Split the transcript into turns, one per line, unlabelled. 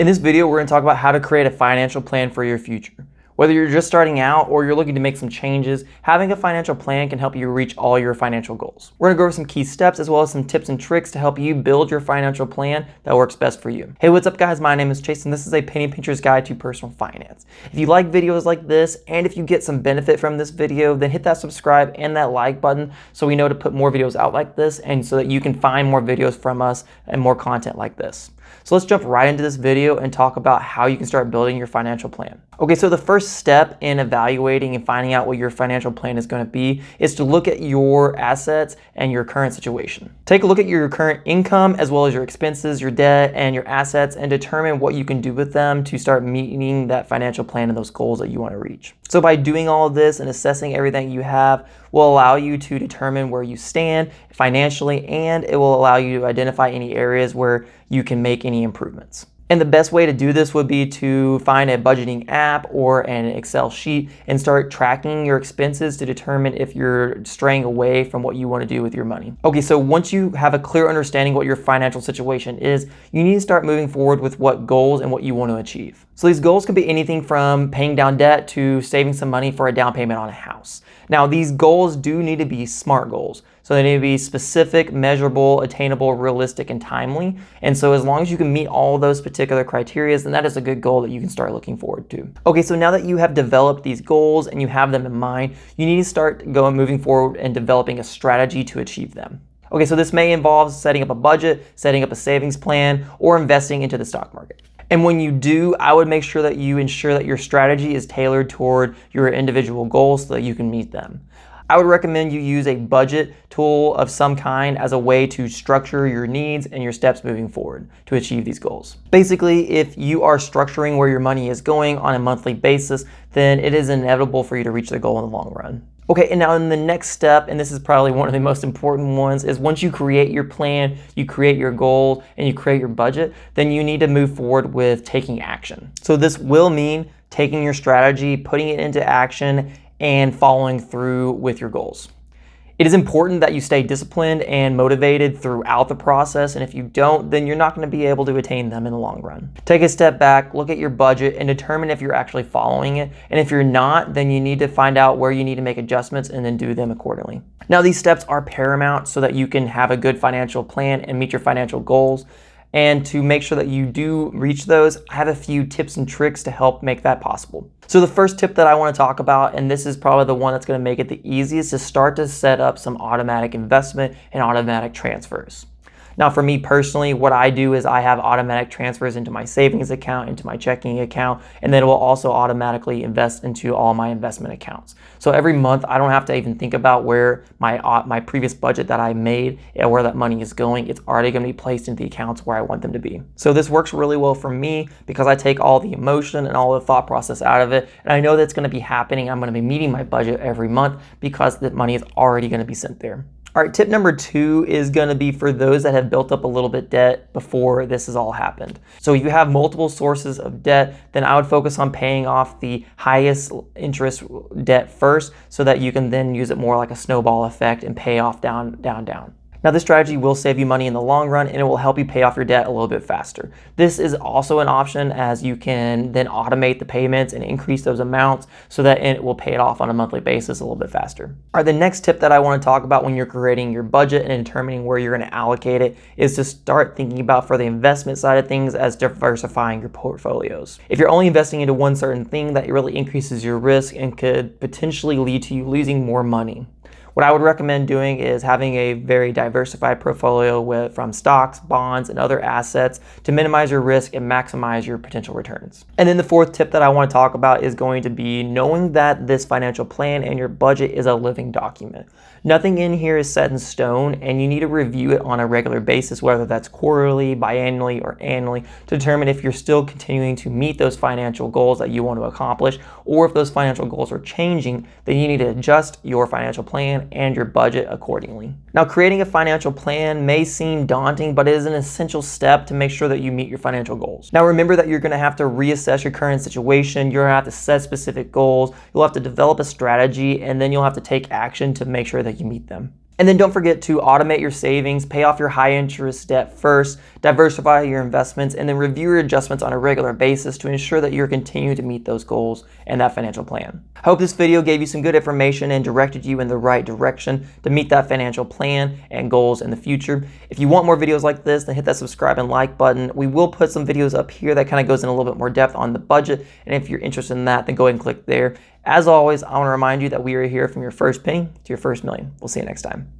In this video, we're going to talk about how to create a financial plan for your future. Whether you're just starting out or you're looking to make some changes, having a financial plan can help you reach all your financial goals. We're going to go over some key steps as well as some tips and tricks to help you build your financial plan that works best for you. Hey, what's up guys? My name is Chase and this is a penny pincher's guide to personal finance. If you like videos like this and if you get some benefit from this video, then hit that subscribe and that like button so we know to put more videos out like this and so that you can find more videos from us and more content like this. So let's jump right into this video and talk about how you can start building your financial plan. Okay, so the first step in evaluating and finding out what your financial plan is going to be is to look at your assets and your current situation. Take a look at your current income as well as your expenses, your debt, and your assets and determine what you can do with them to start meeting that financial plan and those goals that you want to reach. So by doing all of this and assessing everything you have will allow you to determine where you stand financially, and it will allow you to identify any areas where you can make any improvements. And the best way to do this would be to find a budgeting app or an Excel sheet and start tracking your expenses to determine if you're straying away from what you want to do with your money. Okay, so once you have a clear understanding what your financial situation is, you need to start moving forward with what goals and what you want to achieve. So these goals can be anything from paying down debt to saving some money for a down payment on a house. Now, these goals do need to be SMART goals. So they need to be specific, measurable, attainable, realistic, and timely. And so as long as you can meet all those particular criteria, then that is a good goal that you can start looking forward to. Okay, so now that you have developed these goals and you have them in mind, you need to start moving forward and developing a strategy to achieve them. Okay, so this may involve setting up a budget, setting up a savings plan, or investing into the stock market. And when you do, I would make sure that you ensure that your strategy is tailored toward your individual goals so that you can meet them. I would recommend you use a budget tool of some kind as a way to structure your needs and your steps moving forward to achieve these goals. Basically, if you are structuring where your money is going on a monthly basis, then it is inevitable for you to reach the goal in the long run. Okay, and now in the next step, and this is probably one of the most important ones, is once you create your plan, you create your goals, and you create your budget, then you need to move forward with taking action. So this will mean taking your strategy, putting it into action, and following through with your goals. It is important that you stay disciplined and motivated throughout the process, and if you don't, then you're not going to be able to attain them in the long run. Take a step back, look at your budget, and determine if you're actually following it, and if you're not, then you need to find out where you need to make adjustments and then do them accordingly. Now, these steps are paramount so that you can have a good financial plan and meet your financial goals. And to make sure that you do reach those, I have a few tips and tricks to help make that possible. So the first tip that I want to talk about, and this is probably the one that's going to make it the easiest, is start to set up some automatic investment and automatic transfers. Now for me personally, what I do is I have automatic transfers into my savings account, into my checking account, and then it will also automatically invest into all my investment accounts. So every month I don't have to even think about where my previous budget that I made and where that money is going. It's already going to be placed into the accounts where I want them to be. So this works really well for me because I take all the emotion and all the thought process out of it, and I know that's going to be happening. I'm going to be meeting my budget every month because the money is already going to be sent there. All right, tip number 2 is going to be for those that have built up a little bit debt before this has all happened. So if you have multiple sources of debt, then I would focus on paying off the highest interest debt first so that you can then use it more like a snowball effect and pay off down, down, down. Now this strategy will save you money in the long run and it will help you pay off your debt a little bit faster. This is also an option as you can then automate the payments and increase those amounts so that it will pay it off on a monthly basis a little bit faster. All right, the next tip that I want to talk about when you're creating your budget and determining where you're going to allocate it is to start thinking about for the investment side of things as diversifying your portfolios. If you're only investing into one certain thing, that really increases your risk and could potentially lead to you losing more money. What I would recommend doing is having a very diversified portfolio from stocks, bonds, and other assets to minimize your risk and maximize your potential returns. And then the fourth tip that I want to talk about is going to be knowing that this financial plan and your budget is a living document. Nothing in here is set in stone, and you need to review it on a regular basis, whether that's quarterly, biannually, or annually, to determine if you're still continuing to meet those financial goals that you want to accomplish, or if those financial goals are changing, then you need to adjust your financial plan and your budget accordingly. Now, creating a financial plan may seem daunting, but it is an essential step to make sure that you meet your financial goals. Now, remember that you're going to have to reassess your current situation. You're going to have to set specific goals. You'll have to develop a strategy, and then you'll have to take action to make sure that you meet them. And then don't forget to automate your savings, pay off your high interest debt first, diversify your investments, and then review your adjustments on a regular basis to ensure that you're continuing to meet those goals and that financial plan. I hope this video gave you some good information and directed you in the right direction to meet that financial plan and goals in the future. If you want more videos like this, then hit that subscribe and like button. We will put some videos up here that kind of goes in a little bit more depth on the budget, and if you're interested in that, then go ahead and click there. As always, I want to remind you that we are here from your first penny to your first million. We'll see you next time.